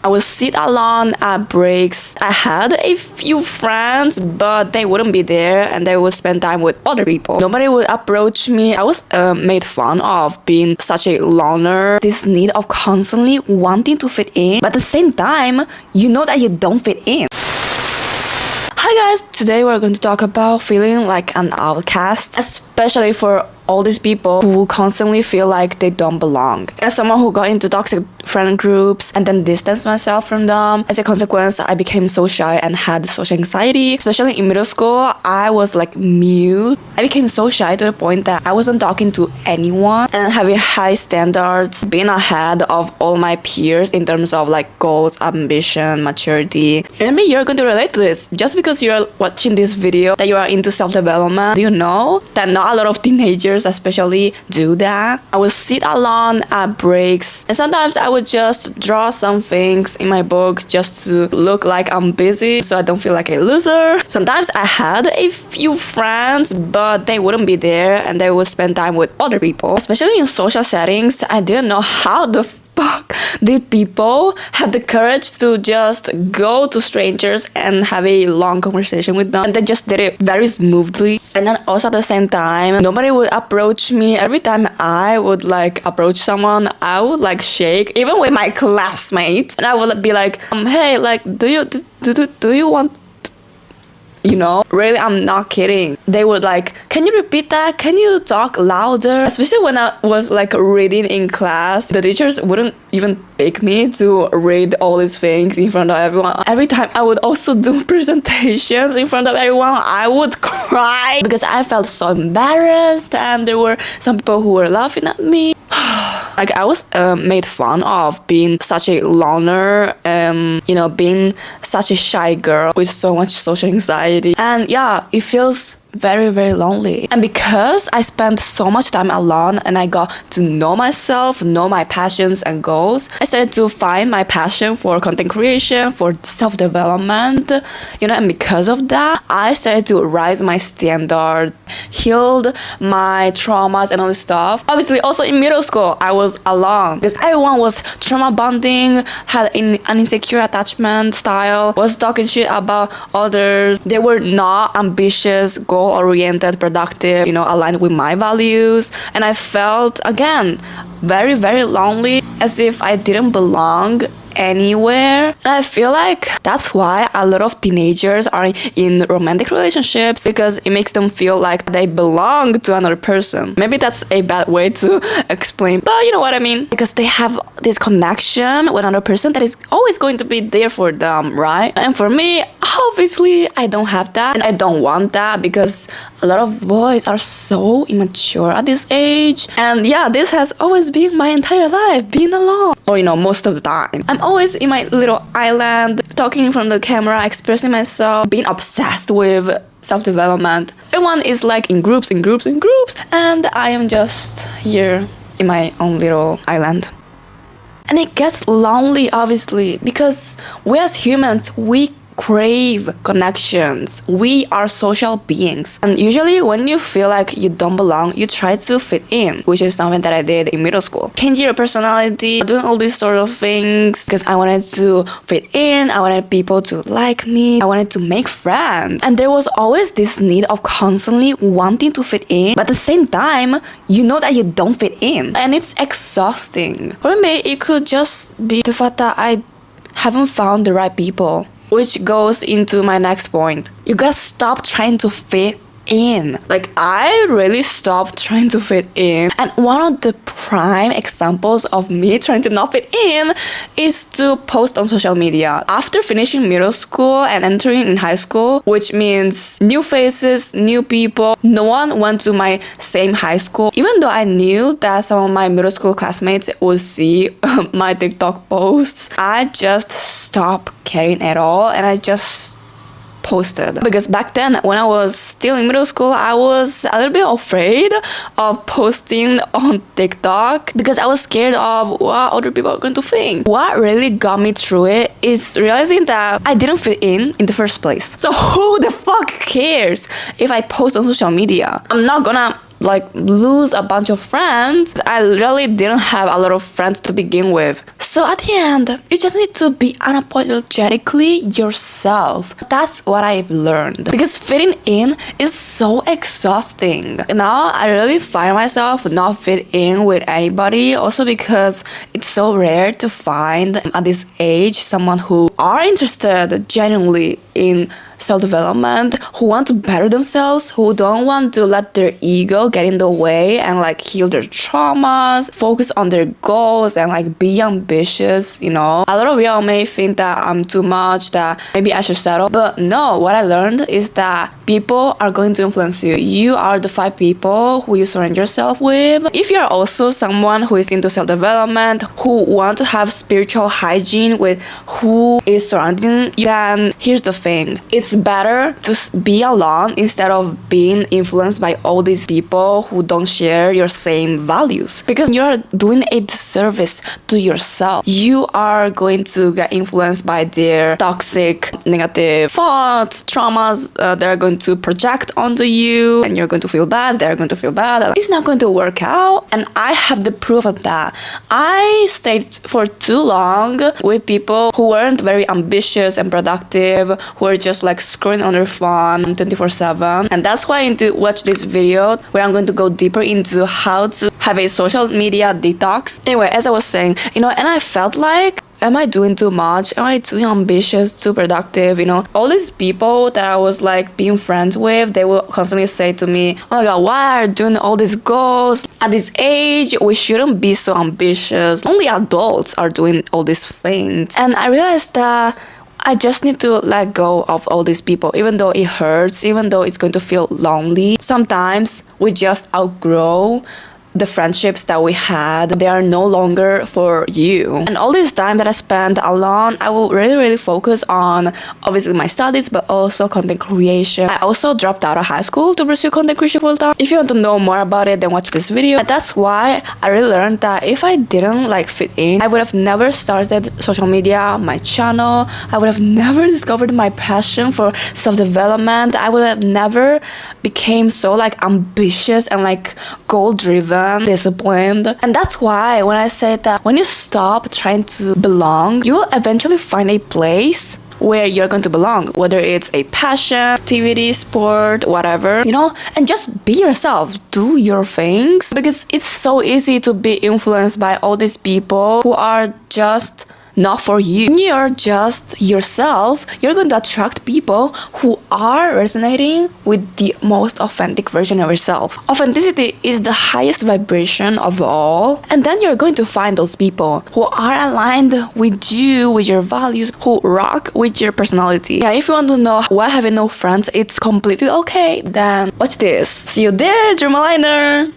I would sit alone at breaks. I had a few friends, but they wouldn't be there and they would spend time with other people. Nobody would approach me. I was made fun of being such a loner. This need of constantly wanting to fit in, but at the same time, you know that you don't fit in. Hi guys, today we're going to talk about feeling like an outcast, especially for all these people who constantly feel like they don't belong. As someone who got into toxic friend groups and then distanced myself from them, as a consequence, I became so shy and had social anxiety. Especially in middle school, I was like mute. I became so shy to the point that I wasn't talking to anyone and having high standards, being ahead of all my peers in terms of like goals, ambition, maturity. Maybe you're going to relate to this. Just because you're watching this video that you are into self-development, do you know that not a lot of teenagers especially do that? I would sit alone at breaks and sometimes I would just draw some things in my book just to look like I'm busy so I don't feel like a loser. Sometimes I had a few friends, but they wouldn't be there and they would spend time with other people. Especially in social settings, I didn't know how the fuck did people have the courage to just go to strangers and have a long conversation with them, and they just did it very smoothly. And then also at the same time, nobody would approach me. Every time I would like approach someone, I would like shake, even with my classmates, and I would be like, hey, like do you want, you know, really, I'm not kidding. They would like, can you repeat that? Can you talk louder? Especially when I was like reading in class, the teachers wouldn't even pick me to read all these things in front of everyone. Every time I would also do presentations in front of everyone, I would cry because I felt so embarrassed and there were some people who were laughing at me. Like I was made fun of being such a loner, you know, being such a shy girl with so much social anxiety. And yeah, it feels very, very lonely. And because I spent so much time alone and I got to know myself, know my passions and goals, I started to find my passion for content creation, for self-development, you know, and because of that, I started to rise my standard, healed my traumas and all this stuff. Obviously, also in middle school, I was alone because everyone was trauma bonding, had an insecure attachment style, was talking shit about others. They were not ambitious, goal-oriented, productive, you know, aligned with my values. And I felt, again, very, very lonely, as if I didn't belong anywhere. And I feel like that's why a lot of teenagers are in romantic relationships, because it makes them feel like they belong to another person. Maybe that's a bad way to explain, but you know what I mean, because they have this connection with another person that is always going to be there for them, right? And for me, obviously I don't have that and I don't want that, because a lot of boys are so immature at this age. And yeah, this has always been my entire life, being alone, or you know, most of the time I'm always in my little island, talking in front of the camera, expressing myself, being obsessed with self-development. Everyone is like in groups, and I am just here in my own little island. And it gets lonely, obviously, because we as humans, we crave connections. We are social beings. And usually when you feel like you don't belong, you try to fit in, which is something that I did in middle school. Changing your personality, doing all these sort of things because I wanted to fit in, I wanted people to like me, I wanted to make friends. And there was always this need of constantly wanting to fit in, but at the same time, you know that you don't fit in. And it's exhausting. For me, it could just be the fact that I haven't found the right people. Which goes into my next point. You gotta stop trying to fit in. Like, I really stopped trying to fit in. And one of the prime examples of me trying to not fit in is to post on social media. After finishing middle school and entering in high school, which means new faces, new people, no one went to my same high school. Even though I knew that some of my middle school classmates would see my TikTok posts, I just stopped caring at all and I just posted. Because back then, when I was still in middle school, I was a little bit afraid of posting on TikTok because I was scared of what other people are going to think. What really got me through it is realizing that I didn't fit in the first place. So who the fuck cares if I post on social media? I'm not gonna like lose a bunch of friends. I really didn't have a lot of friends to begin with. So at the end, you just need to be unapologetically yourself. That's what I've learned. Because fitting in is so exhausting. Now I really find myself not fit in with anybody. Also because it's so rare to find at this age someone who are interested genuinely in self-development, who want to better themselves, who don't want to let their ego get in the way and like heal their traumas, focus on their goals and like be ambitious, you know. A lot of y'all may think that I'm too much, that maybe I should settle, but no, what I learned is that people are going to influence you. You are the 5 people who you surround yourself with. If you're also someone who is into self-development, who want to have spiritual hygiene with who is surrounding you, then here's the thing. It's better to be alone instead of being influenced by all these people who don't share your same values, because you're doing a disservice to yourself. You are going to get influenced by their toxic negative thoughts, traumas. They're going to project onto you and you're going to feel bad. They're going to feel bad. It's not going to work out, and I have the proof of that. I stayed for too long with people who weren't very ambitious and productive, who are just like scrolling on their phone 24/7. And that's why I need to watch this video where I'm going to go deeper into how to have a social media detox. Anyway, as I was saying, you know, and I felt like, am I doing too much? Am I too ambitious, too productive? You know, all these people that I was like being friends with, they will constantly say to me, oh my god, why are you doing all these goals? At this age, we shouldn't be so ambitious. Only adults are doing all these things. And I realized that I just need to let go of all these people, even though it hurts, even though it's going to feel lonely. Sometimes we just outgrow the friendships that we had. They are no longer for you. And all this time that I spent alone, I will really focus on obviously my studies, but also content creation. I also dropped out of high school to pursue content creation full time. If you want to know more about it, then watch this video. And that's why I really learned that if I didn't like fit in, I would have never started social media, my channel. I would have never discovered my passion for self-development. I would have never became so like ambitious and like goal-driven, disciplined. And that's why when I say that when you stop trying to belong, you will eventually find a place where you're going to belong, whether it's a passion, activity, sport, whatever, you know, and just be yourself, do your things, because it's so easy to be influenced by all these people who are just not for you. When you're just yourself, you're going to attract people who are resonating with the most authentic version of yourself. Authenticity is the highest vibration of all, and then you're going to find those people who are aligned with you, with your values, who rock with your personality. Yeah, if you want to know why having no friends it's completely okay, then watch this. See you there, Dream Aligner!